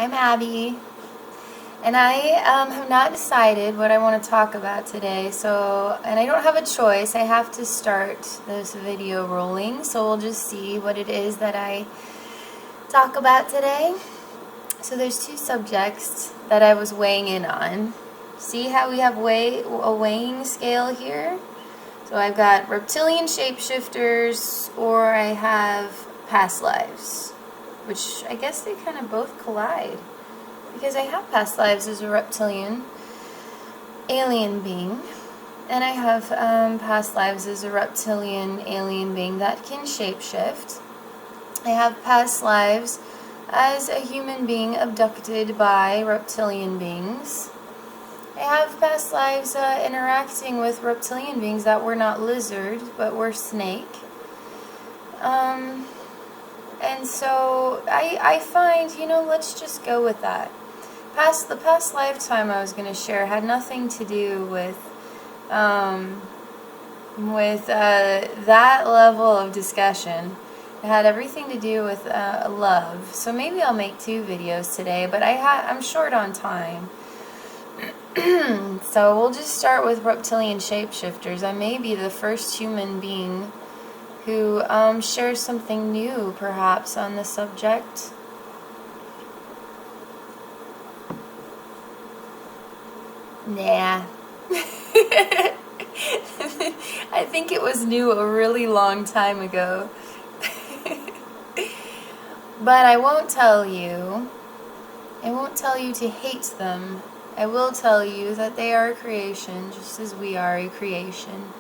I'm Abby, and I have not decided what I want to talk about today, and I don't have a choice. I have to start this video rolling, so we'll just see what it is that I talk about today. So there's two subjects that I was weighing in on. See how we have a weighing scale here? So I've got reptilian shapeshifters, or I have past lives, which I guess they kind of both collide, because I have past lives as a reptilian alien being, and I have past lives as a reptilian alien being that can shapeshift. I have past lives as a human being abducted by reptilian beings. I have past lives interacting with reptilian beings that were not lizard, but were snake. And so I find, let's just go with that. The past lifetime I was going to share had nothing to do with that level of discussion. It had everything to do with love. So maybe I'll make 2 videos today, but I'm short on time. So we'll just start with reptilian shapeshifters. I may be the first human being who shares something new, perhaps, on the subject. Nah. I think it was new a really long time ago. But I won't tell you. I won't tell you to hate them. I will tell you that they are a creation, just as we are a creation.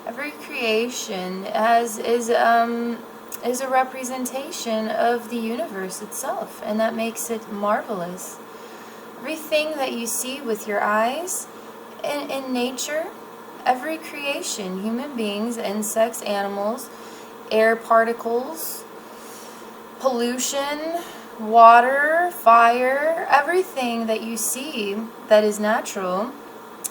Every creation is a representation of the universe itself, and that makes it marvelous. Everything that you see with your eyes in nature, every creation, human beings, insects, animals, air particles, pollution, water, fire, everything that you see that is natural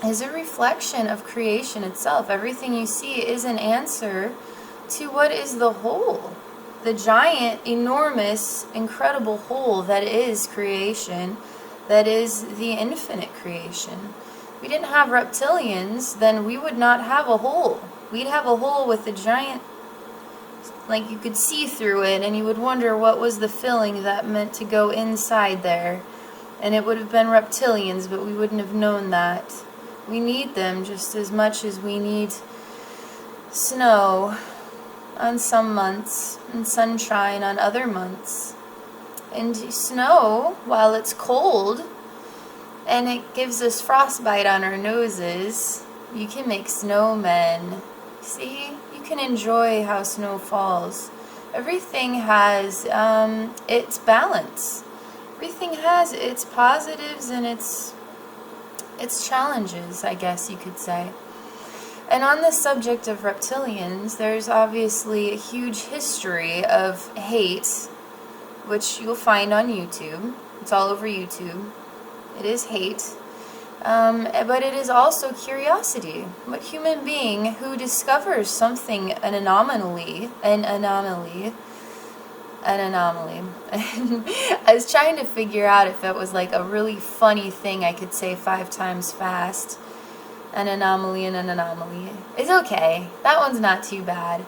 is a reflection of creation itself. Everything you see is an answer to what is the whole, the giant, enormous, incredible whole that is creation, that is the infinite creation. If we didn't have reptilians, then we would not have a hole. We'd have a hole with a giant, like you could see through it, and you would wonder what was the filling that meant to go inside there. And it would have been reptilians, but we wouldn't have known that. We need them just as much as we need snow on some months and sunshine on other months. And snow, while it's cold and it gives us frostbite on our noses, you can make snowmen. See? You can enjoy how snow falls. Everything has its balance. Everything has its positives and its challenges, I guess you could say. And on the subject of reptilians, there's obviously a huge history of hate, which you'll find on YouTube. It's all over YouTube. It is hate. But it is also curiosity. What human being who discovers something, an anomaly. I was trying to figure out if it was like a really funny thing I could say 5 times fast. An anomaly and an anomaly. It's okay. That one's not too bad.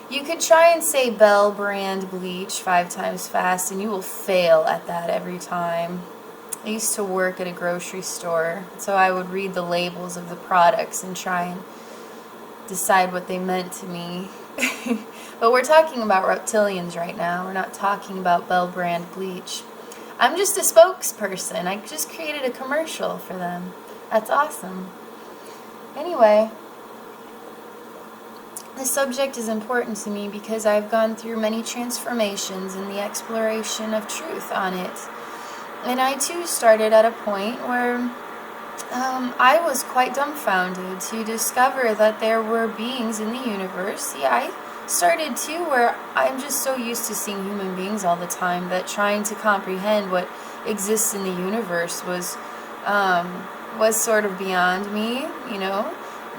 You could try and say Bell brand bleach 5 times fast, and you will fail at that every time. I used to work at a grocery store, so I would read the labels of the products and try and decide what they meant to me. But we're talking about reptilians right now. We're not talking about Bell brand bleach. I'm just a spokesperson. I just created a commercial for them. That's awesome. Anyway, this subject is important to me because I've gone through many transformations in the exploration of truth on it. And I too started at a point where I was quite dumbfounded to discover that there were beings in the universe. Yeah, I started too where I'm just so used to seeing human beings all the time that trying to comprehend what exists in the universe was sort of beyond me,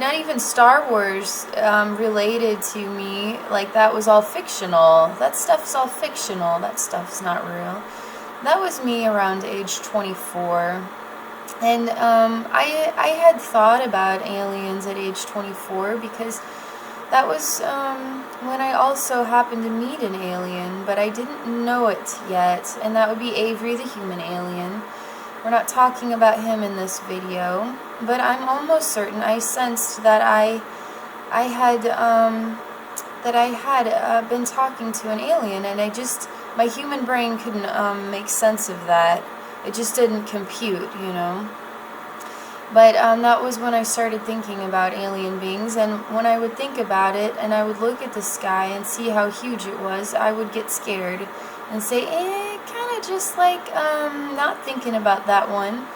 Not even Star Wars related to me, like that was all fictional. That stuff's all fictional. That stuff's not real. That was me around age 24. And I had thought about aliens at age 24 because that was when I also happened to meet an alien, but I didn't know it yet, and that would be Avery the human alien. We're not talking about him in this video, but I'm almost certain I sensed that I had been talking to an alien, and my human brain couldn't make sense of that. It just didn't compute, you know. But that was when I started thinking about alien beings, and when I would think about it and I would look at the sky and see how huge it was, I would get scared and say, kind of just like not thinking about that one.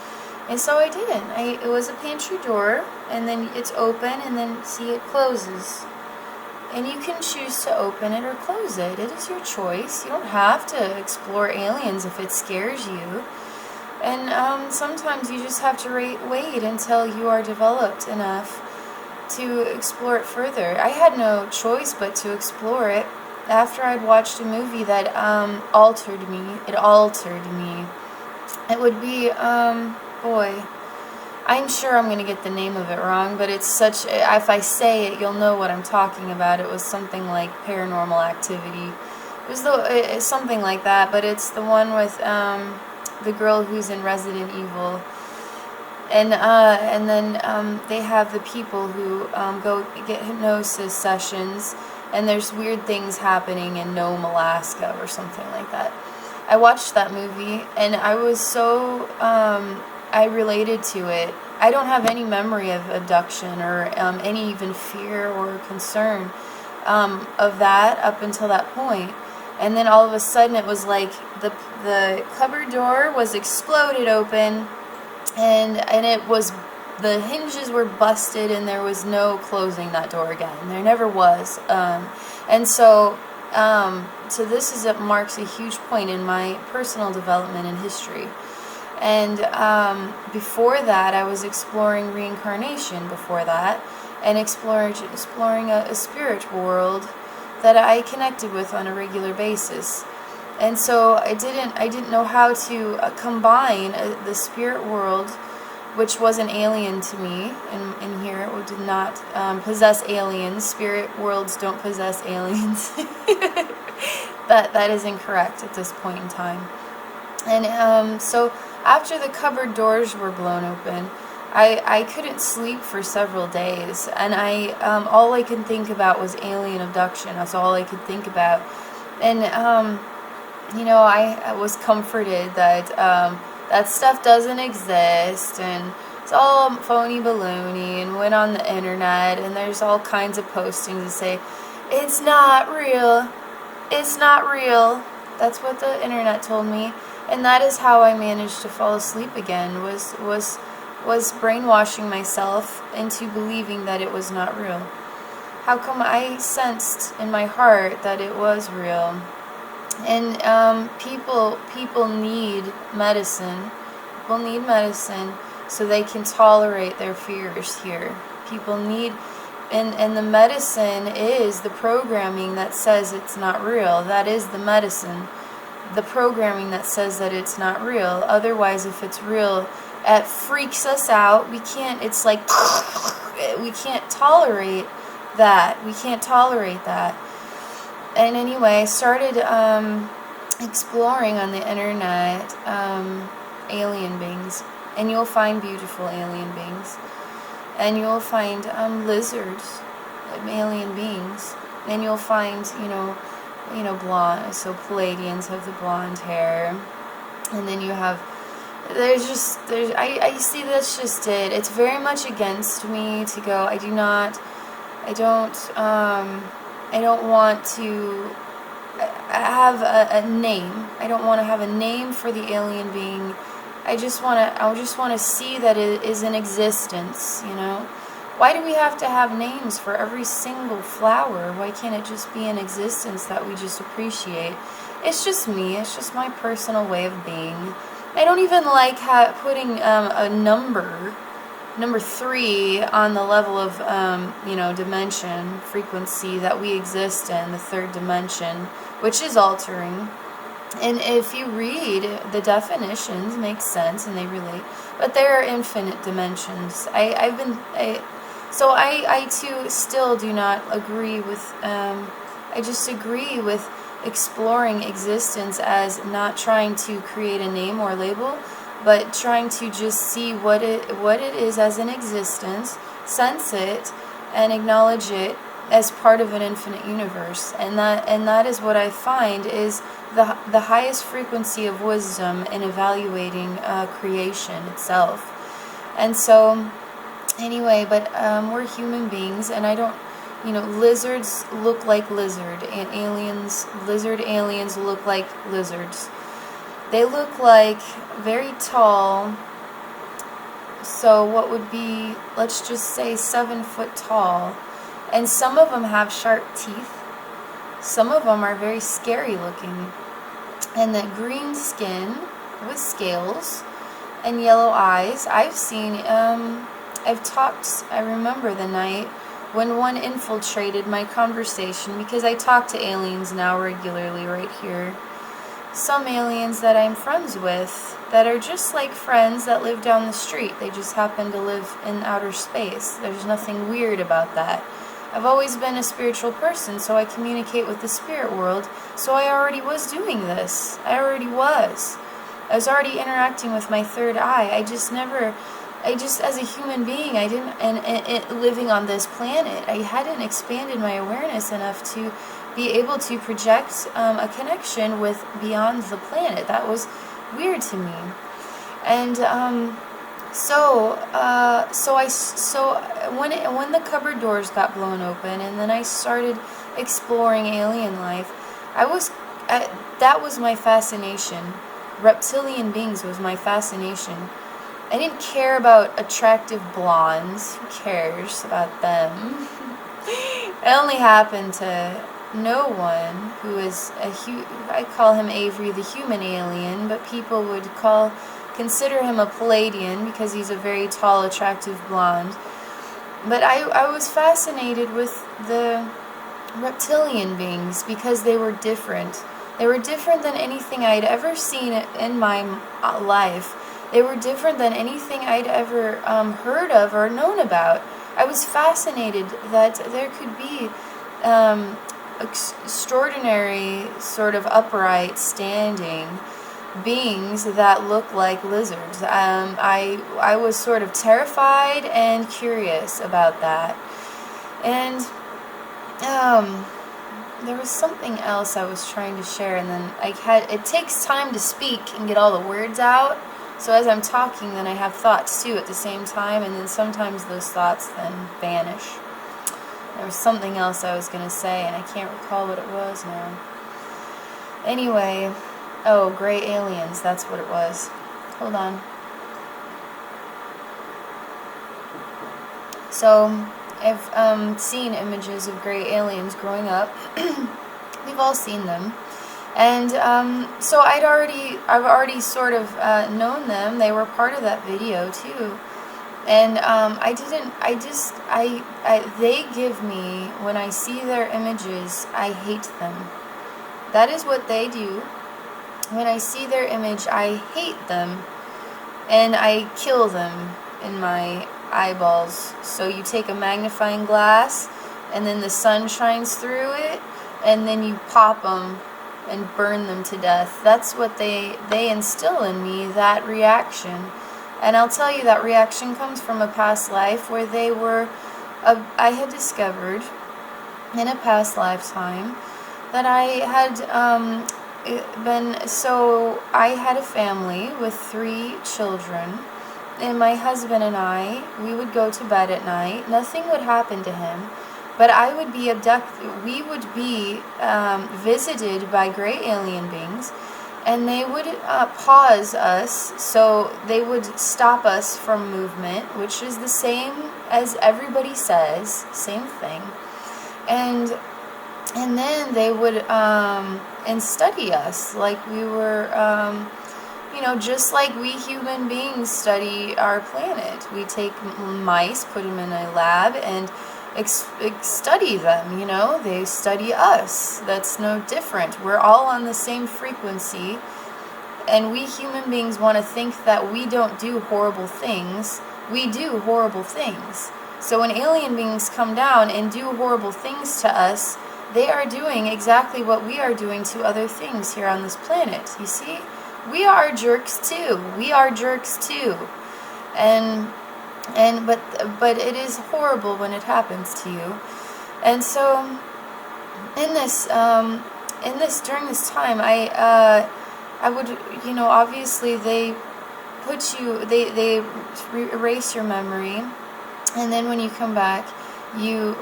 And so I didn't. It was a pantry door, and then it's open, and then see, it closes. And you can choose to open it or close it. It is your choice. You don't have to explore aliens if it scares you. And sometimes you just have to wait until you are developed enough to explore it further. I had no choice but to explore it after I'd watched a movie that altered me. It altered me. It would be, boy, I'm sure I'm going to get the name of it wrong, but it's such, if I say it, you'll know what I'm talking about. It was something like Paranormal Activity. It was something like that, but it's the one with the girl who's in Resident Evil, and then they have the people who go get hypnosis sessions, and there's weird things happening in Nome, Alaska, or something like that. I watched that movie, and I was so I related to it. I don't have any memory of abduction or any even fear or concern of that up until that point. And then all of a sudden it was like the cupboard door was exploded open, and it was, the hinges were busted, and there was no closing that door again. There never was. And so this marks a huge point in my personal development and history. And before that, I was exploring reincarnation before that, and exploring a spiritual world that I connected with on a regular basis. And so I didn't know how to combine the spirit world, which was an alien to me, and here it did not possess aliens. Spirit worlds don't possess aliens. That is incorrect at this point in time. And so after the cupboard doors were blown open, I couldn't sleep for several days, and all I could think about was alien abduction. That's all I could think about. And I was comforted that that stuff doesn't exist, and it's all phony baloney, and went on the internet, and there's all kinds of postings that say, it's not real, it's not real. That's what the internet told me, and that is how I managed to fall asleep again, was brainwashing myself into believing that it was not real. How come I sensed in my heart that it was real? And people need medicine. People need medicine so they can tolerate their fears here. People need, and the medicine is the programming that says it's not real. That is the medicine. The programming that says that it's not real. Otherwise, if it's real, it freaks us out. We can't, it's like, we can't tolerate that. We can't tolerate that. And anyway, I started exploring on the internet alien beings. And you'll find beautiful alien beings. And you'll find lizards, alien beings. And you'll find, blonde, so Palladians have the blonde hair. And then you have, I see that's just it. It's very much against me to go, I don't want to have a name. I don't want to have a name for the alien being. I just want to see that it is in existence, Why do we have to have names for every single flower? Why can't it just be in existence that we just appreciate? It's just me. It's just my personal way of being. I don't even like putting a number 3 on the level of, dimension, frequency that we exist in, the third dimension, which is altering. And if you read the definitions, makes sense and they relate, but there are infinite dimensions. I too still do not agree with, I just agree with exploring existence as not trying to create a name or label, but trying to just see what it is as an existence, sense it, and acknowledge it as part of an infinite universe. And that is what I find is the highest frequency of wisdom in evaluating creation itself. And so, anyway, but we're human beings, and I don't, lizards look like lizard, and lizard aliens look like lizards. They look like very tall, so what would be, let's just say 7 foot tall, and some of them have sharp teeth. Some of them are very scary looking, and the green skin with scales and yellow eyes. I've seen, I remember the night when one infiltrated my conversation, because I talk to aliens now regularly right here. Some aliens that I'm friends with that are just like friends that live down the street. They just happen to live in outer space. There's nothing weird about that. I've always been a spiritual person, so I communicate with the spirit world, so I already was doing this. I was already interacting with my third eye. As a human being, I didn't, and living on this planet, I hadn't expanded my awareness enough to be able to project a connection with beyond the planet. That was weird to me. And So when the cupboard doors got blown open, and then I started exploring alien life, that was my fascination. Reptilian beings was my fascination. I didn't care about attractive blondes. Who cares about them? It only happened to no one who is I call him Avery the human alien, but people would consider him a Palladian because he's a very tall, attractive blonde. But I was fascinated with the reptilian beings because they were different. They were different than anything I'd ever seen in my life. They were different than anything I'd ever heard of or known about. I was fascinated that there could be extraordinary, sort of upright, standing beings that look like lizards. I was sort of terrified and curious about that. And there was something else I was trying to share, and then it takes time to speak and get all the words out. So as I'm talking, then I have thoughts too at the same time, and then sometimes those thoughts then vanish. There was something else I was going to say, and I can't recall what it was now. Anyway, oh, gray aliens, that's what it was. Hold on. So, I've seen images of gray aliens growing up. We've all seen them. And so I've already sort of known them. They were part of that video too. And they give me, when I see their images, I hate them. That is what they do. When I see their image, I hate them. And I kill them in my eyeballs. So you take a magnifying glass, and then the sun shines through it, and then you pop them and burn them to death. That's what they instill in me, that reaction. And I'll tell you, that reaction comes from a past life where I had discovered in a past lifetime that I had I had a family with 3 children, and my husband and I, we would go to bed at night. Nothing would happen to him, but I would be abducted. We would be visited by gray alien beings, and they would pause us, so they would stop us from movement, which is the same as everybody says, same thing. And then they would and study us like we were, just like we human beings study our planet. We take mice, put them in a lab, and study them, you know, they study us. That's no different. We're all on the same frequency, and we human beings want to think that we don't do horrible things. We do horrible things. So when alien beings come down and do horrible things to us, they are doing exactly what we are doing to other things here on this planet. You see? We are jerks too. We are jerks too. But it is horrible when it happens to you. And so in this during this time, I would, you know, obviously they put you, they erase your memory, and then when you come back, you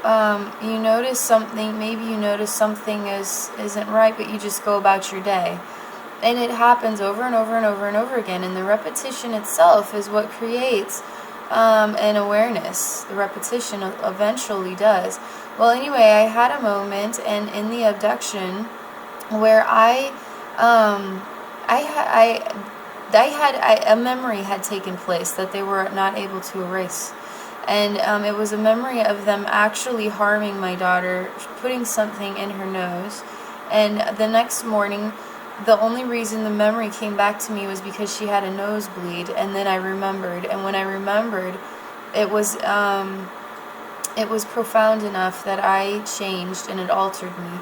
notice something. Maybe you notice something isn't right, but you just go about your day. And it happens over and over and over and over again. And the repetition itself is what creates an awareness. The repetition eventually does. Well, anyway, I had a moment, and in the abduction, where a memory had taken place that they were not able to erase. And it was a memory of them actually harming my daughter, putting something in her nose. And the next morning, the only reason the memory came back to me was because she had a nosebleed. And then I remembered. And when I remembered, it was profound enough that I changed, and it altered me.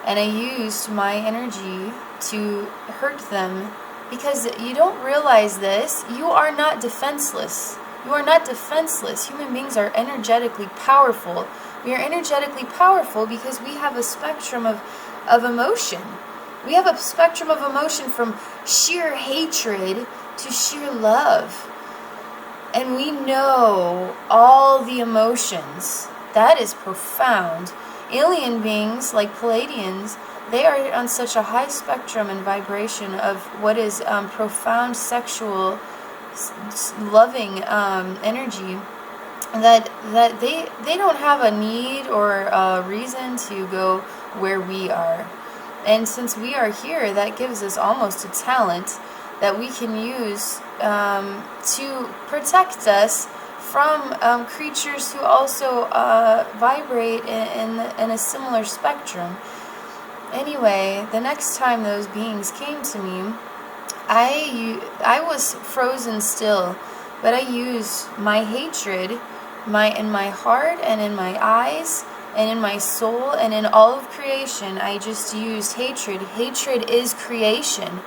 And I used my energy to hurt them, because you don't realize this. You are not defenseless. You are not defenseless. Human beings are energetically powerful. We are energetically powerful because we have a spectrum of emotion. We have a spectrum of emotion from sheer hatred to sheer love. And we know all the emotions. That is profound. Alien beings like Palladians, they are on such a high spectrum and vibration of what is profound sexual loving energy, that they don't have a need or a reason to go where we are. And since we are here, that gives us almost a talent that we can use to protect us from creatures who also vibrate in a similar spectrum. Anyway, the next time those beings came to me, I was frozen still, but I used my hatred, in my heart and in my eyes and in my soul and in all of creation. I just used hatred. Hatred is creation.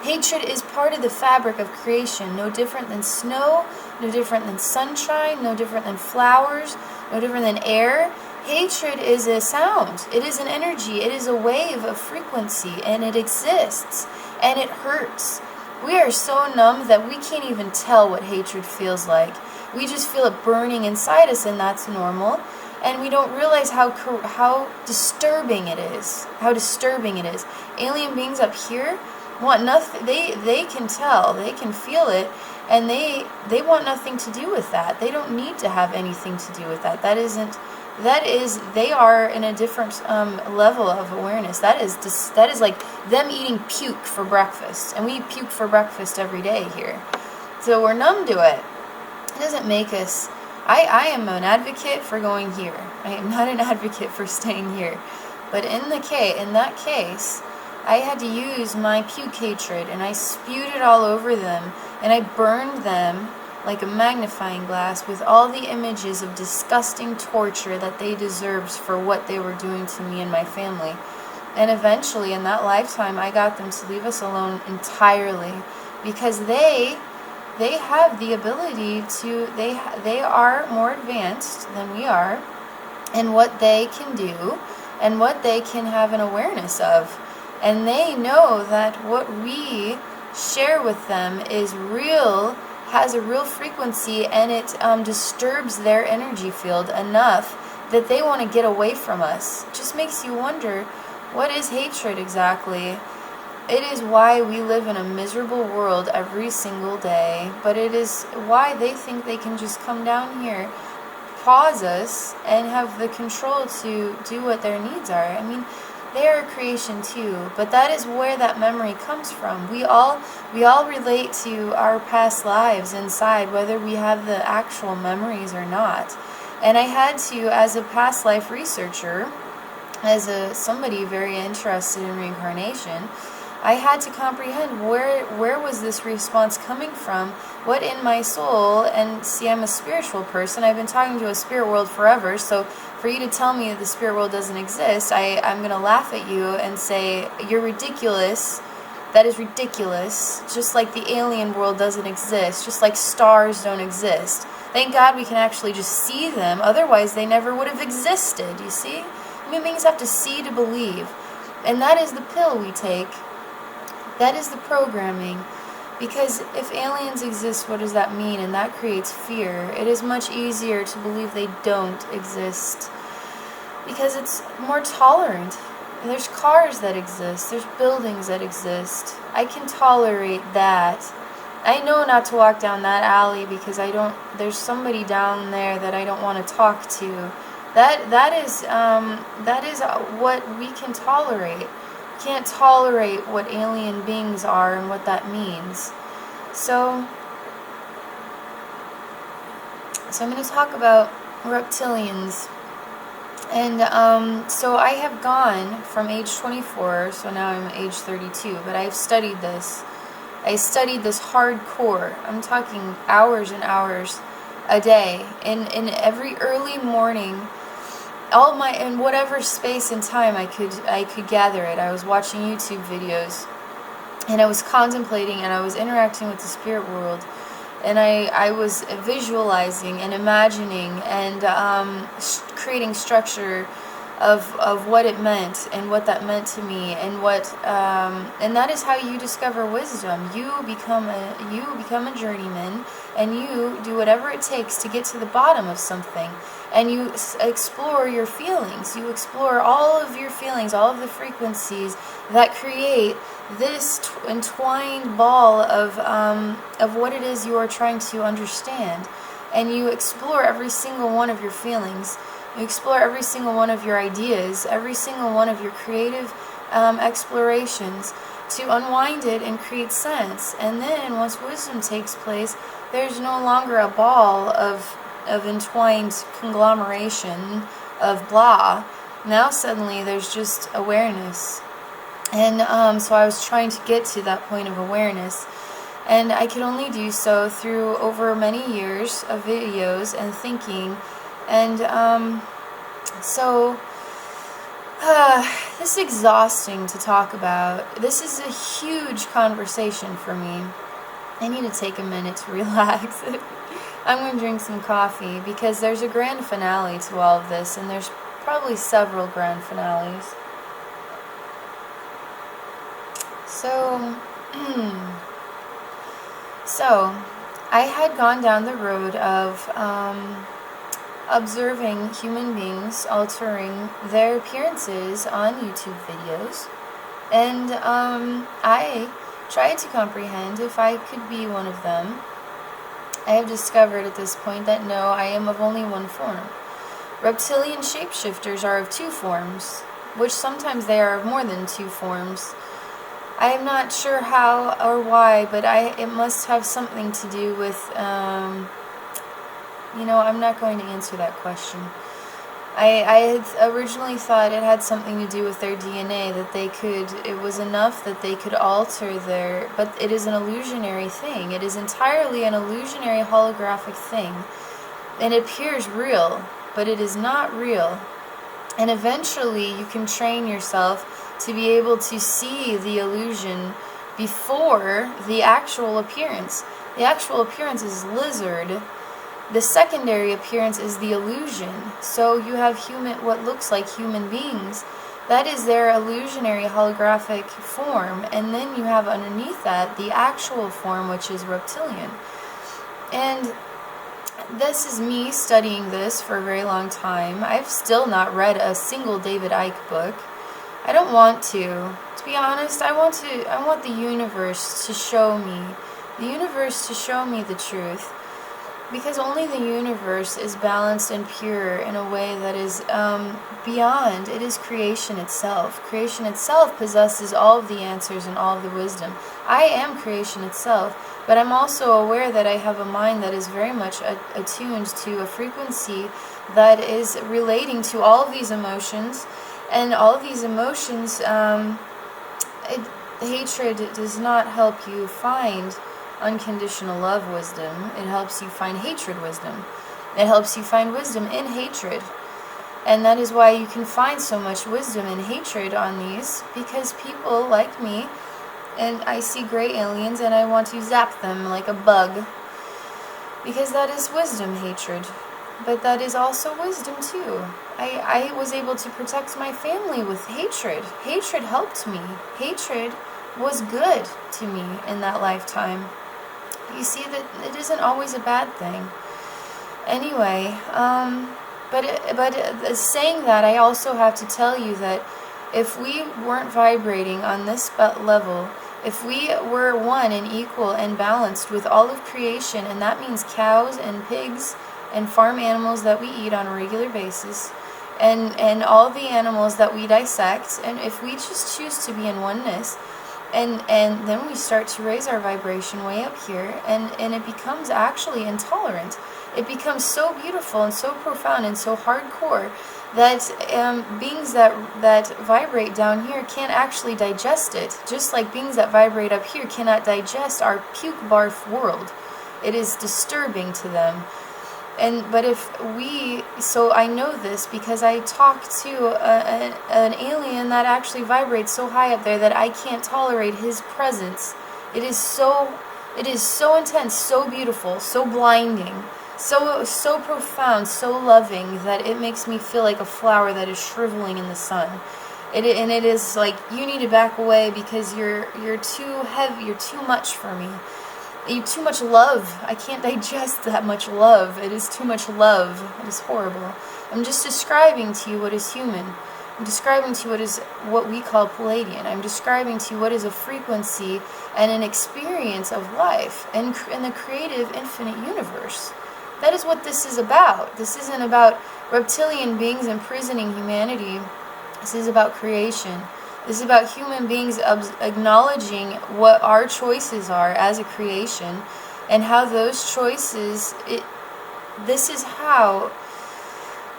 Hatred is part of the fabric of creation, no different than snow, no different than sunshine, no different than flowers, no different than air. Hatred is a sound. It is an energy. It is a wave of frequency, and it exists, and it hurts. We are so numb that we can't even tell what hatred feels like. We just feel it burning inside us, and that's normal. And we don't realize how disturbing it is. How disturbing it is. Alien beings up here want nothing. They can tell. They can feel it. And they want nothing to do with that. They don't need to have anything to do with that. They are in a different level of awareness. That is like them eating puke for breakfast. And we eat puke for breakfast every day here. So we're numb to it. It doesn't make us... I am an advocate for going here. I am not an advocate for staying here. But in that case, I had to use my puke hatred, and I spewed it all over them, and I burned them like a magnifying glass with all the images of disgusting torture that they deserved for what they were doing to me and my family. And eventually, in that lifetime, I got them to leave us alone entirely, because they have the ability to, they are more advanced than we are in what they can do and what they can have an awareness of. And they know that what we share with them is real, has a real frequency, and it disturbs their energy field enough that they want to get away from us. It just makes you wonder, what is hatred exactly? It is why we live in a miserable world every single day, but it is why they think they can just come down here, pause us, and have the control to do what their needs are. I mean, they are a creation too, but that is where that memory comes from. We all relate to our past lives inside, whether we have the actual memories or not. And I had to, as a past life researcher, as somebody very interested in reincarnation, I had to comprehend where was this response coming from, what in my soul, and see, I'm a spiritual person. I've been talking to a spirit world forever, so for you to tell me that the spirit world doesn't exist, I'm going to laugh at you and say, you're ridiculous. That is ridiculous. Just like the alien world doesn't exist, just like stars don't exist. Thank God we can actually just see them, otherwise they never would have existed, you see? Human beings have to see to believe. And that is the pill we take. That is the programming. Because if aliens exist, what does that mean? And that creates fear. It is much easier to believe they don't exist, because it's more tolerant. There's cars that exist. There's buildings that exist. I can tolerate that. I know not to walk down that alley because there's somebody down there that I don't want to talk to. That is what we can tolerate. Can't tolerate what alien beings are and what that means. So I'm going to talk about reptilians. And so I have gone from age 24, so now I'm age 32, but I've studied this. I studied this hardcore. I'm talking hours and hours a day. In every early morning, in whatever space and time I could gather it. I was watching YouTube videos, and I was contemplating, and I was interacting with the spirit world, and I was visualizing and imagining and creating structure of what it meant and what that meant to me, and and that is how you discover wisdom. You become a journeyman, and you do whatever it takes to get to the bottom of something, and you explore your feelings. You explore all of your feelings, all of the frequencies that create this entwined ball of what it is you are trying to understand, and you explore every single one of your feelings. You explore every single one of your ideas, every single one of your creative explorations to unwind it and create sense. And then once wisdom takes place, there's no longer a ball of entwined conglomeration of blah. Now suddenly there's just awareness. And so I was trying to get to that point of awareness. And I could only do so through over many years of videos and thinking. And this is exhausting to talk about. This is a huge conversation for me. I need to take a minute to relax. I'm going to drink some coffee because there's a grand finale to all of this, and there's probably several grand finales. So I had gone down the road of observing human beings altering their appearances on YouTube videos, and I tried to comprehend if I could be one of them. I have discovered at this point that no, I am of only one form. Reptilian shapeshifters are of two forms, which sometimes they are of more than two forms. I am not sure how or why, but it must have something to do with, I'm not going to answer that question. I had originally thought it had something to do with their DNA, that it was enough that they could alter but it is an illusionary thing. It is entirely an illusionary holographic thing. And it appears real, but it is not real. And eventually you can train yourself to be able to see the illusion before the actual appearance. The actual appearance is lizard. The secondary appearance is the illusion. So you have what looks like human beings. That is their illusionary holographic form. And then you have underneath that the actual form, which is reptilian. And this is me studying this for a very long time. I've still not read a single David Icke book. I don't want to. To be honest, I want the universe to show me. The universe to show me the truth. because only the universe is balanced and pure in a way that is beyond. It is creation itself. Creation itself possesses all of the answers and all of the wisdom. I am creation itself, but I'm also aware that I have a mind that is very much attuned to a frequency that is relating to all of these emotions, and all of these emotions, hatred does not help you find unconditional love wisdom. It helps you find hatred wisdom. It helps you find wisdom in hatred. And that is why you can find so much wisdom in hatred on these, because people like me, and I see gray aliens and I want to zap them like a bug, because that is wisdom, hatred. But that is also wisdom too. I was able to protect my family with hatred. Hatred helped me. Hatred was good to me in that lifetime. You see that it isn't always a bad thing. Anyway, but saying that, I also have to tell you that if we weren't vibrating on this level, if we were one and equal and balanced with all of creation, and that means cows and pigs and farm animals that we eat on a regular basis, and all the animals that we dissect, and if we just choose to be in oneness, and then we start to raise our vibration way up here, and it becomes actually intolerant. It becomes so beautiful and so profound and so hardcore that beings that vibrate down here can't actually digest it, just like beings that vibrate up here cannot digest our puke barf world. It is disturbing to them. But if we, so I know this because I talk to an alien that actually vibrates so high up there that I can't tolerate his presence. It is so intense, so beautiful, so blinding, so profound, so loving that it makes me feel like a flower that is shriveling in the sun. And it is like, you need to back away because you're too heavy, you're too much for me. Too much love. I can't digest that much love. It is too much love. It is horrible. I'm just describing to you what is human. I'm describing to you what we call Palladian. I'm describing to you what is a frequency and an experience of life in the creative infinite universe. That is what this is about. This isn't about reptilian beings imprisoning humanity. This is about creation. This is about human beings acknowledging what our choices are as a creation, and how those choices, this is how,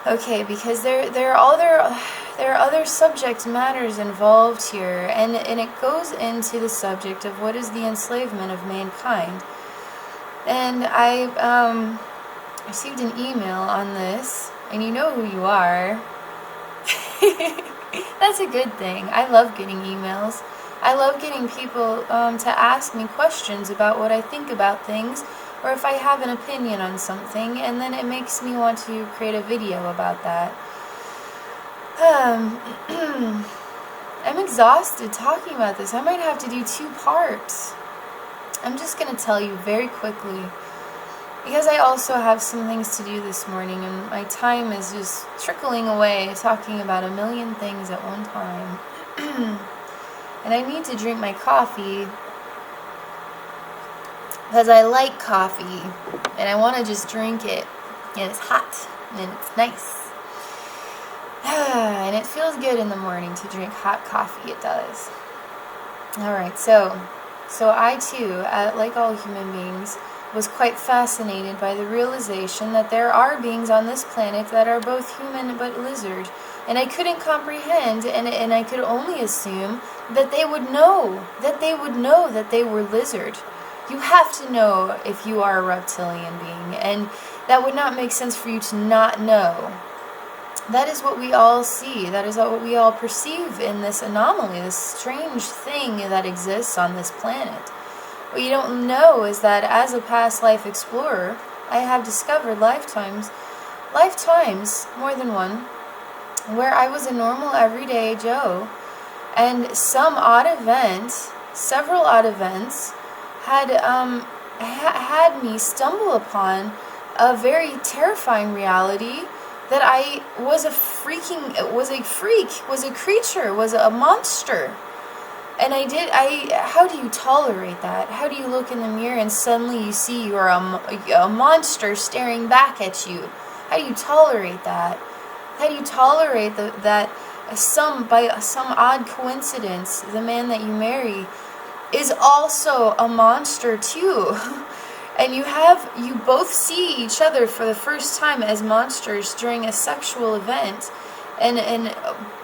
okay, because there are other subject matters involved here, and it goes into the subject of what is the enslavement of mankind. And I received an email on this, and you know who you are. That's a good thing. I love getting emails. I love getting people to ask me questions about what I think about things, or if I have an opinion on something, and then it makes me want to create a video about that. I'm exhausted talking about this. I might have to do 2 parts. I'm just going to tell you very quickly, because I also have some things to do this morning, and my time is just trickling away talking about a million things at one time. And I need to drink my coffee because I like coffee, and I want to just drink it, and it's hot, and it's nice. And it feels good in the morning to drink hot coffee, it does. Alright, so I too, like all human beings, was quite fascinated by the realization that there are beings on this planet that are both human but lizard. And I couldn't comprehend, and I could only assume that they would know that they were lizard. You have to know if you are a reptilian being, and that would not make sense for you to not know. That is what we all see. That is what we all perceive in this anomaly, this strange thing that exists on this planet. What you don't know is that as a past life explorer, I have discovered lifetimes, more than one, where I was a normal everyday Joe, and several odd events had me stumble upon a very terrifying reality that I was a creature, was a monster. And how do you tolerate that? How do you look in the mirror and suddenly you see you're a monster staring back at you? How do you tolerate that? How do you tolerate that by some odd coincidence, the man that you marry is also a monster too? And you both see each other for the first time as monsters during a sexual event, and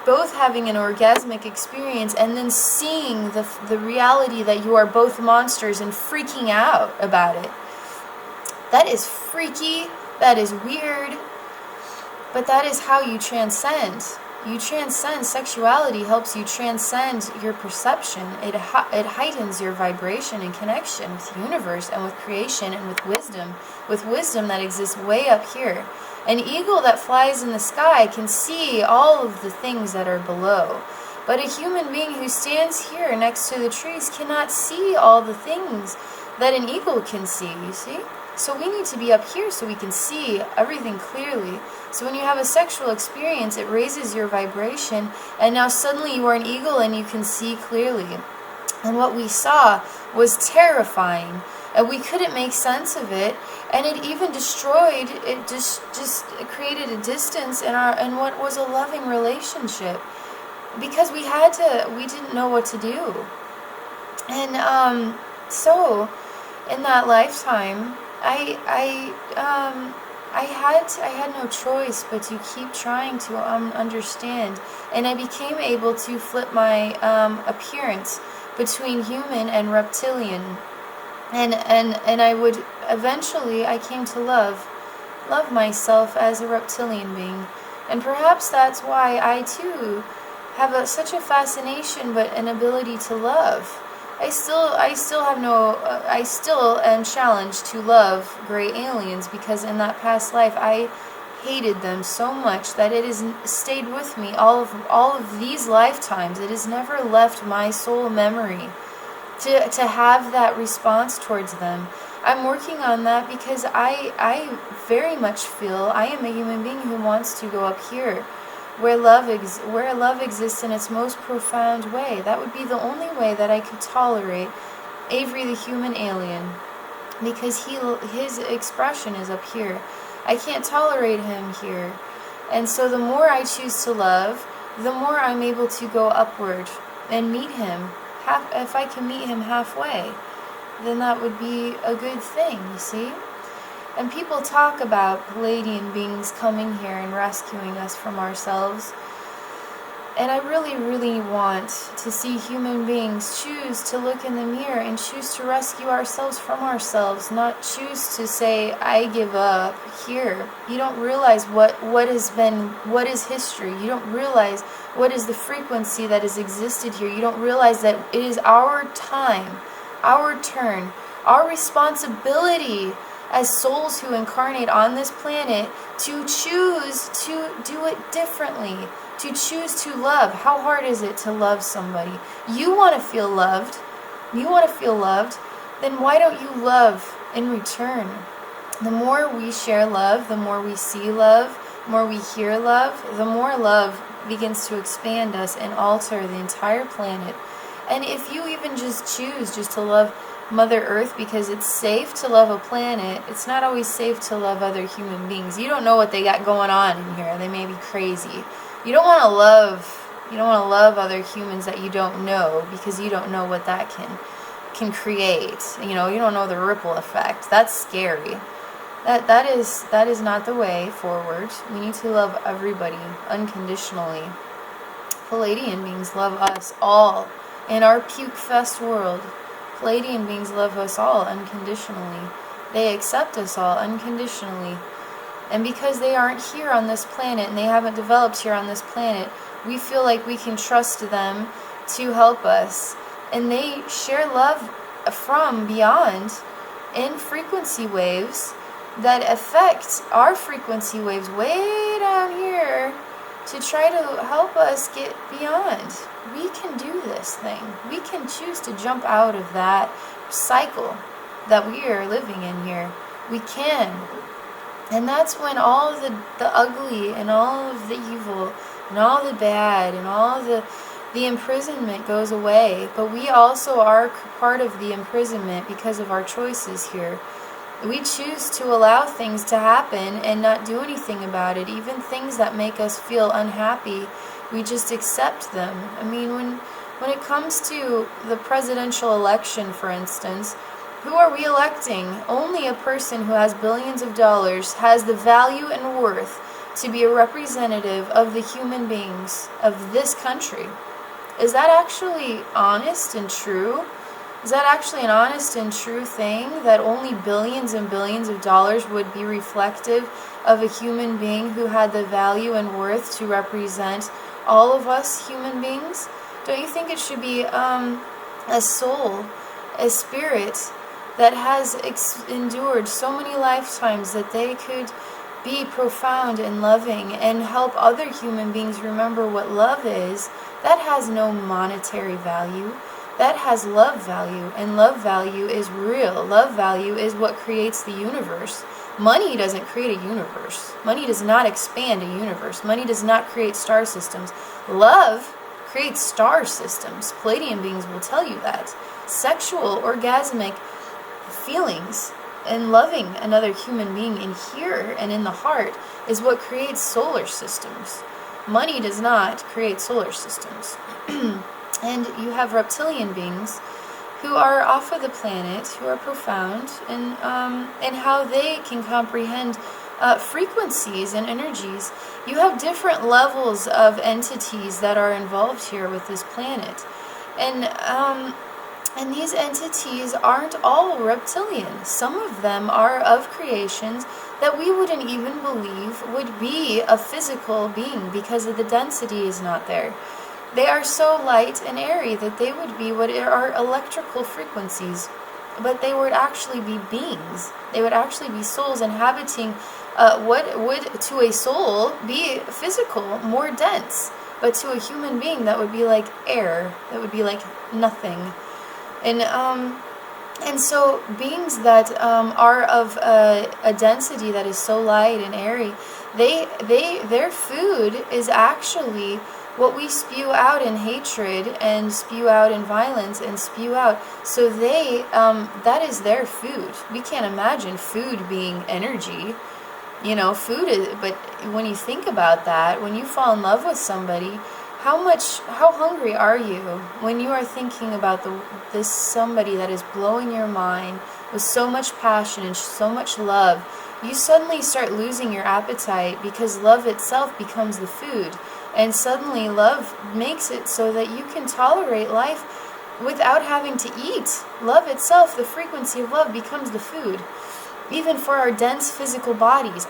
both having an orgasmic experience, and then seeing the reality that you are both monsters and freaking out about it. That is freaky, that is weird, but that is how you transcend. You transcend. Sexuality helps you transcend your perception. It heightens your vibration and connection with the universe and with creation and with wisdom that exists way up here. An eagle that flies in the sky can see all of the things that are below, but a human being who stands here next to the trees cannot see all the things that an eagle can see, you see? So we need to be up here so we can see everything clearly. So when you have a sexual experience, it raises your vibration, and now suddenly you are an eagle and you can see clearly. And what we saw was terrifying, and we couldn't make sense of it, and it even destroyed, it just created a distance in what was a loving relationship, because we didn't know what to do. And so in that lifetime, I had no choice but to keep trying to understand, and I became able to flip my appearance between human and reptilian, and I would eventually, I came to love myself as a reptilian being, and perhaps that's why I too have such a fascination but an ability to love. I still am challenged to love gray aliens, because in that past life I hated them so much that it has stayed with me all of these lifetimes. It has never left my soul memory to have that response towards them. I'm working on that because I very much feel I am a human being who wants to go up here, where love exists in its most profound way. That would be the only way that I could tolerate Avery the human alien, because his expression is up here. I can't tolerate him here. And so the more I choose to love, the more I'm able to go upward and meet him. If I can meet him halfway, then that would be a good thing, you see? And people talk about Palladian beings coming here and rescuing us from ourselves. And I really, really want to see human beings choose to look in the mirror and choose to rescue ourselves from ourselves, not choose to say, I give up here. You don't realize what is history. You don't realize what is the frequency that has existed here. You don't realize that it is our time, our turn, our responsibility as souls who incarnate on this planet to choose to do it differently, to choose to love. How hard is it to love somebody? You want to feel loved. You want to feel loved. Then why don't you love in return? The more we share love, the more we see love, the more we hear love, the more love begins to expand us and alter the entire planet. And if you even just choose just to love Mother Earth because it's safe to love a planet, it's not always safe to love other human beings. You don't know what they got going on in here. They may be crazy. You don't want to love other humans that you don't know, because you don't know what that can create. You don't know the ripple effect. That's scary. That is not the way forward. We need to love everybody unconditionally. Palladian beings love us all. In our puke fest world, Palladian beings love us all unconditionally. They accept us all unconditionally. And because they aren't here on this planet, and they haven't developed here on this planet, we feel like we can trust them to help us. And they share love from beyond in frequency waves that affect our frequency waves way down here to try to help us get beyond. We can do this thing. We can choose to jump out of that cycle that we are living in here. We can. And that's when all the ugly and all of the evil and all the bad and all the the imprisonment goes away, but we also are part of the imprisonment because of our choices here. We choose to allow things to happen and not do anything about it. Even things that make us feel unhappy, we just accept them. I mean, when it comes to the presidential election, for instance, who are we electing? Only a person who has billions of dollars has the value and worth to be a representative of the human beings of this country. Is that actually honest and true? Is that actually an honest and true thing, that only billions and billions of dollars would be reflective of a human being who had the value and worth to represent all of us human beings? Don't you think it should be a soul, a spirit that has endured so many lifetimes that they could be profound and loving and help other human beings remember what love is? That has no monetary value. That has love value, and love value is real. Love value is what creates the universe. Money doesn't create a universe. Money does not expand a universe. Money does not create star systems. Love creates star systems. Palladian beings will tell you that. Sexual, orgasmic feelings and loving another human being in here and in the heart is what creates solar systems. Money does not create solar systems. And you have reptilian beings who are off of the planet, who are profound, and how they can comprehend frequencies and energies. You have different levels of entities that are involved here with this planet. And these entities aren't all reptilian. Some of them are of creations that we wouldn't even believe would be a physical being because of the density is not there. They are so light and airy that they would be what are electrical frequencies, but they would actually be beings. They would actually be souls inhabiting what would to a soul be physical, more dense, but to a human being that would be like air, that would be like nothing. And so beings that are of a density that is so light and airy, their food is actually what we spew out in hatred and spew out in violence and spew out. So that is their food. We can't imagine food being energy. You know, food is, but when you think about that, when you fall in love with somebody, how hungry are you when you are thinking about this somebody that is blowing your mind with so much passion and so much love? You suddenly start losing your appetite because love itself becomes the food. And suddenly love makes it so that you can tolerate life without having to eat. Love itself, the frequency of love, becomes the food. Even for our dense physical bodies,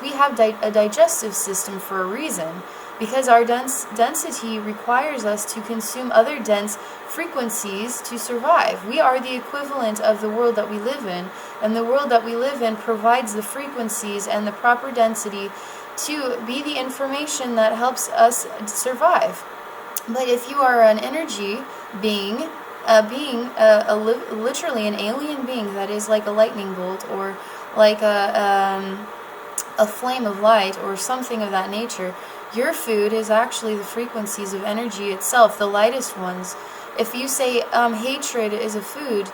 we have a digestive system for a reason. Because our density requires us to consume other dense frequencies to survive. We are the equivalent of the world that we live in, and the world that we live in provides the frequencies and the proper density to be the information that helps us survive. But if you are an energy being, literally an alien being that is like a lightning bolt or like a flame of light or something of that nature, your food is actually the frequencies of energy itself, the lightest ones. If you say hatred is a food,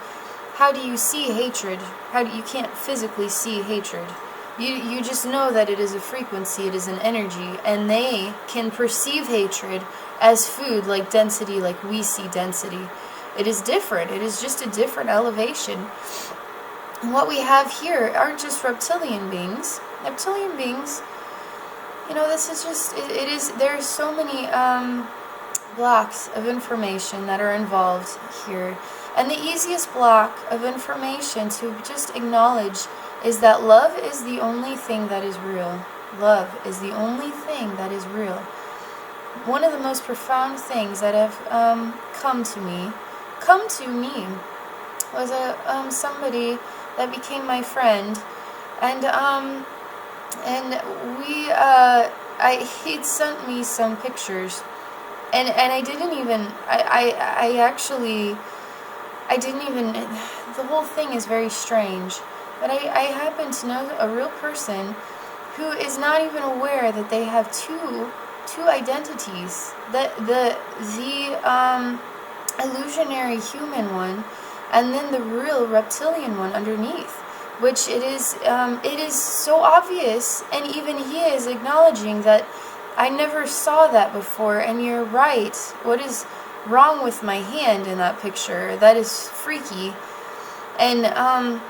how do you see hatred? You can't physically see hatred. You just know that it is a frequency, it is an energy, and they can perceive hatred as food, like density, like we see density. It is different. It is just a different elevation. And what we have here aren't just reptilian beings. Reptilian beings, you know, this is just, there are so many blocks of information that are involved here. And the easiest block of information to just acknowledge is that love is the only thing that is real. Love is the only thing that is real. One of the most profound things that have come to me was somebody that became my friend, and he'd sent me some pictures, and I didn't even, the whole thing is very strange, but I happen to know a real person who is not even aware that they have two two identities. The illusionary human one, and then the real reptilian one underneath, which it is so obvious, and even he is acknowledging that I never saw that before, and you're right. What is wrong with my hand in that picture? That is freaky. And that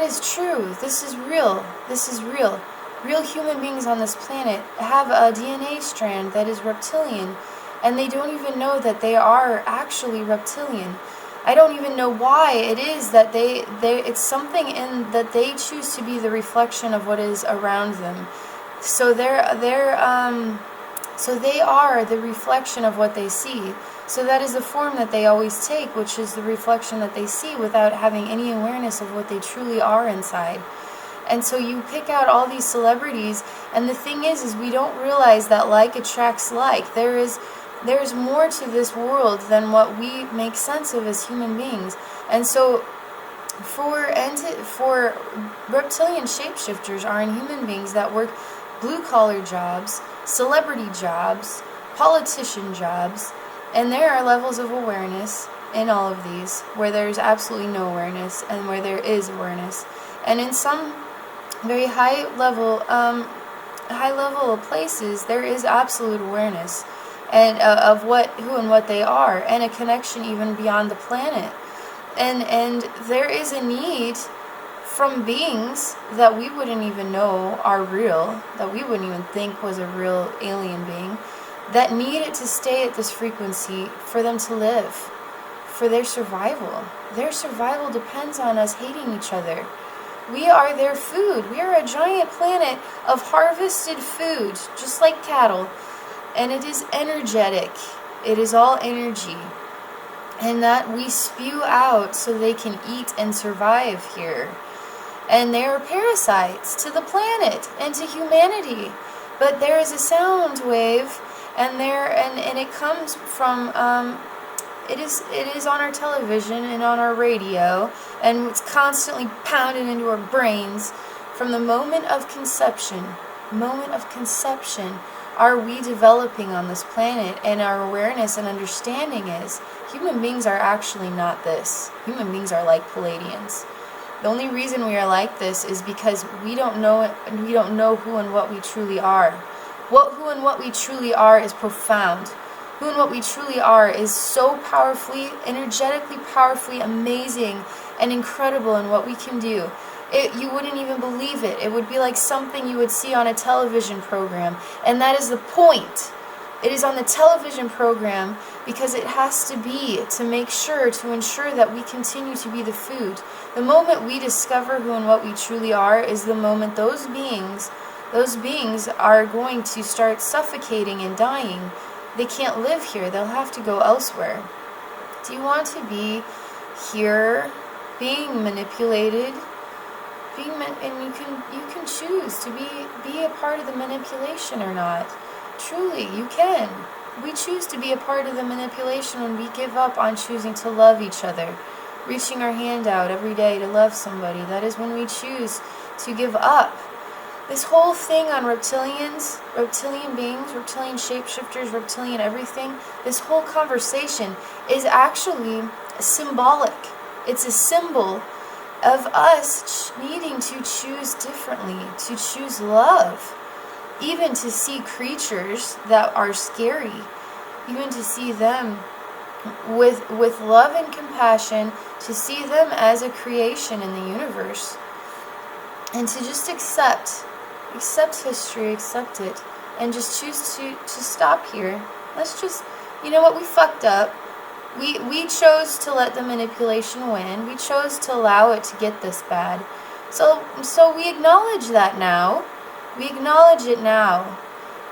is true. This is real. This is real. Real human beings on this planet have a DNA strand that is reptilian, and they don't even know that they are actually reptilian. I don't even know why it is that it's something in that they choose to be the reflection of what is around them. So they are the reflection of what they see. So that is the form that they always take, which is the reflection that they see without having any awareness of what they truly are inside. And so you pick out all these celebrities, and the thing is we don't realize that like attracts like. There's more to this world than what we make sense of as human beings. And so for reptilian shapeshifters are inhuman beings that work blue-collar jobs, celebrity jobs, politician jobs, and there are levels of awareness in all of these where there's absolutely no awareness and where there is awareness. And in some very high level places there is absolute awareness and of who and what they are, and a connection even beyond the planet. And there is a need from beings that we wouldn't even know are real, that we wouldn't even think was a real alien being, that need it to stay at this frequency for them to live, for their survival. Their survival depends on us hating each other. We are their food. We are a giant planet of harvested food, just like cattle. And it is energetic. It is all energy. And that we spew out so they can eat and survive here. And they are parasites to the planet and to humanity. But there is a sound wave, and it comes from it is on our television and on our radio, and it's constantly pounded into our brains from the moment of conception. Are we developing on this planet, and our awareness and understanding is human beings are actually not this. Human beings are like Palladians. The only reason we are like this is because we don't know who and what we truly are. Who and what we truly are is profound. Who and what we truly are is so powerfully, energetically powerfully amazing and incredible in what we can do. You wouldn't even believe it. It would be like something you would see on a television program. And that is the point. It is on the television program because it has to be to ensure that we continue to be the food. The moment we discover who and what we truly are is the moment those beings are going to start suffocating and dying. They can't live here. They'll have to go elsewhere. Do you want to be here, being manipulated? And you can choose to be a part of the manipulation or not. Truly, you can. We choose to be a part of the manipulation when we give up on choosing to love each other, reaching our hand out every day to love somebody. That is when we choose to give up. This whole thing on reptilians, reptilian beings, reptilian shapeshifters, reptilian everything, this whole conversation is actually symbolic. It's a symbol of us needing to choose differently, to choose love, even to see creatures that are scary, even to see them with love and compassion, to see them as a creation in the universe, and to just accept history, accept it, and just choose to stop here. Let's just, you know what, we fucked up. We chose to let the manipulation win. We chose to allow it to get this bad. So we acknowledge that now. We acknowledge it now.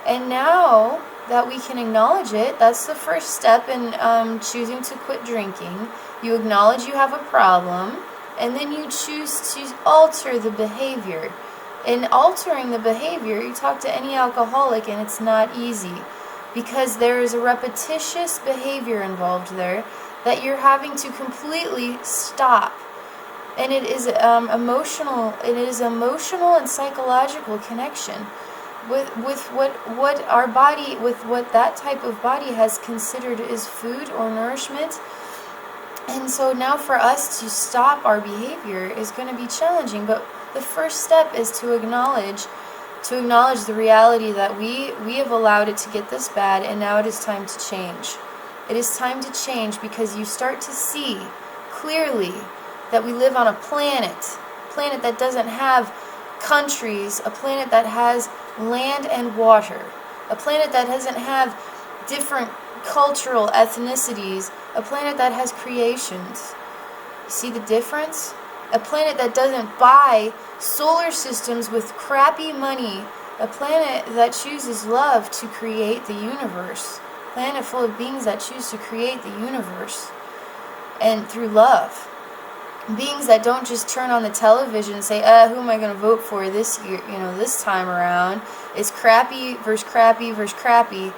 And now that we can acknowledge it, that's the first step in choosing to quit drinking. You acknowledge you have a problem, and then you choose to alter the behavior. In altering the behavior, you talk to any alcoholic, and it's not easy. Because there is a repetitious behavior involved there that you're having to completely stop. And it is emotional and psychological connection. with what our body, with what that type of body has considered is food or nourishment. And so now for us to stop our behavior is going to be challenging, but the first step is to acknowledge the reality that we have allowed it to get this bad, and now it is time to change. It is time to change because you start to see clearly that we live on a planet that doesn't have countries, a planet that has land and water, a planet that doesn't have different cultural ethnicities, a planet that has creations. You see the difference? A planet that doesn't buy solar systems with crappy money, a planet that chooses love to create the universe, a planet full of beings that choose to create the universe, and through love. Beings that don't just turn on the television and say, who am I going to vote for this year, this time around? It's crappy versus crappy versus crappy.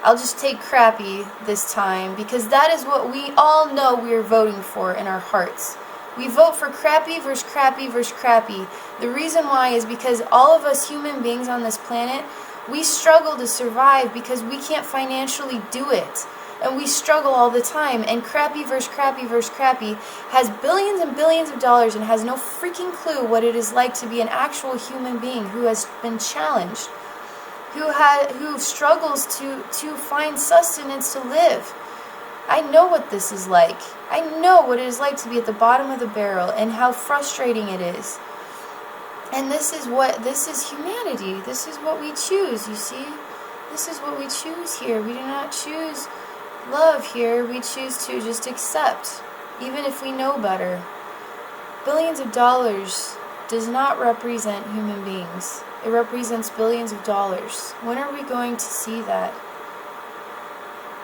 I'll just take crappy this time, because that is what we all know we are voting for in our hearts. We vote for crappy versus crappy versus crappy. The reason why is because all of us human beings on this planet, we struggle to survive because we can't financially do it. And we struggle all the time. And crappy versus crappy versus crappy has billions and billions of dollars and has no freaking clue what it is like to be an actual human being who has been challenged, who struggles to find sustenance to live. I know what this is like. I know what it is like to be at the bottom of the barrel and how frustrating it is. And this is humanity. This is what we choose, you see? This is what we choose here. We do not choose love here. We choose to just accept, even if we know better. Billions of dollars does not represent human beings. It represents billions of dollars. When are we going to see that?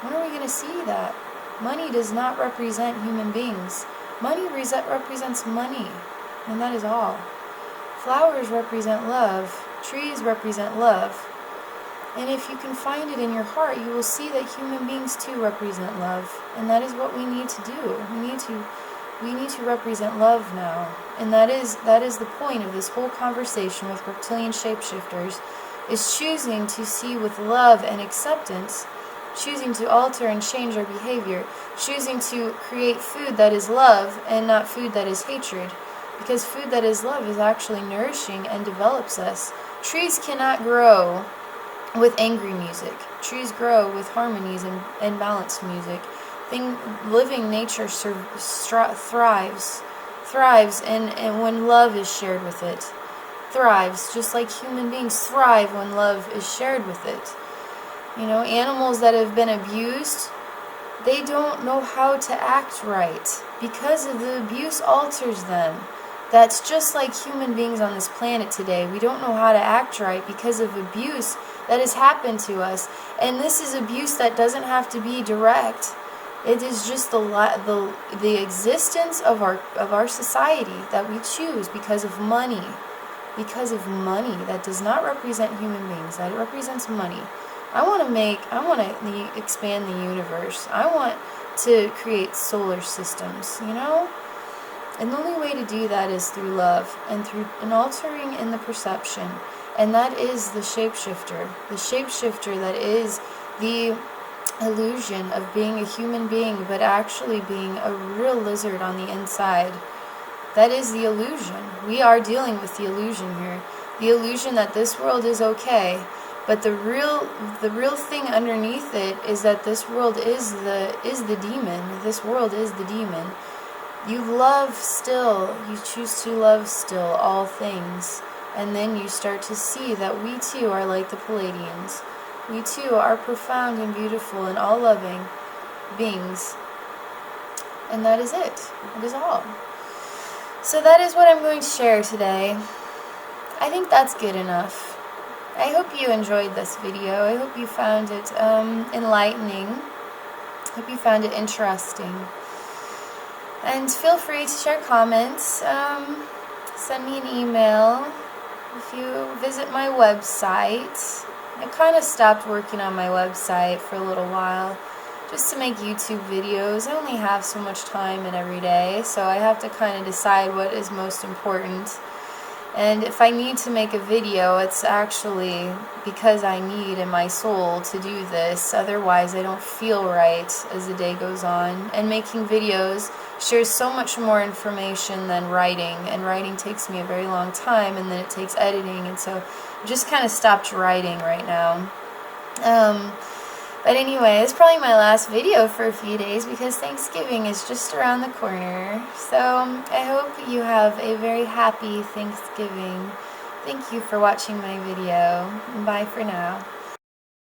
When are we going to see that? Money does not represent human beings. Money represents money, and that is all. Flowers represent love. Trees represent love. And if you can find it in your heart, you will see that human beings too represent love. And that is what we need to do. We need to represent love now. And that is the point of this whole conversation with reptilian shapeshifters, is choosing to see with love and acceptance, choosing to alter and change our behavior, choosing to create food that is love and not food that is hatred. Because food that is love is actually nourishing and develops us. Trees cannot grow with angry music. Trees grow with harmonies and balanced music. Living nature thrives and when love is shared with it. Thrives, just like human beings thrive when love is shared with it. Animals that have been abused, they don't know how to act right because of the abuse alters them. That's just like human beings on this planet today. We don't know how to act right because of abuse that has happened to us. And this is abuse that doesn't have to be direct. It is just the existence of our society that we choose because of money. Because of money. That does not represent human beings. That represents money. I want to expand the universe. I want to create solar systems, And the only way to do that is through love and through an altering in the perception. And that is the shapeshifter. The shapeshifter that is the illusion of being a human being but actually being a real lizard on the inside. That is the illusion. We are dealing with the illusion here. The illusion that this world is okay. But the real thing underneath it is that this world is the demon. This world is the demon. You love still. You choose to love still all things. And then you start to see that we too are like the Palladians. We too are profound and beautiful and all-loving beings. And that is it. That is all. So that is what I'm going to share today. I think that's good enough. I hope you enjoyed this video. I hope you found it enlightening. I hope you found it interesting. And feel free to share comments. Send me an email. If you visit my website, I kind of stopped working on my website for a little while just to make YouTube videos. I only have so much time in every day, so I have to kind of decide what is most important. And if I need to make a video, it's actually because I need in my soul to do this. Otherwise, I don't feel right as the day goes on. And making videos shares so much more information than writing. And writing takes me a very long time, and then it takes editing. And so I just kind of stopped writing right now. But anyway, it's probably my last video for a few days because Thanksgiving is just around the corner. So I hope you have a very happy Thanksgiving. Thank you for watching my video. Bye for now.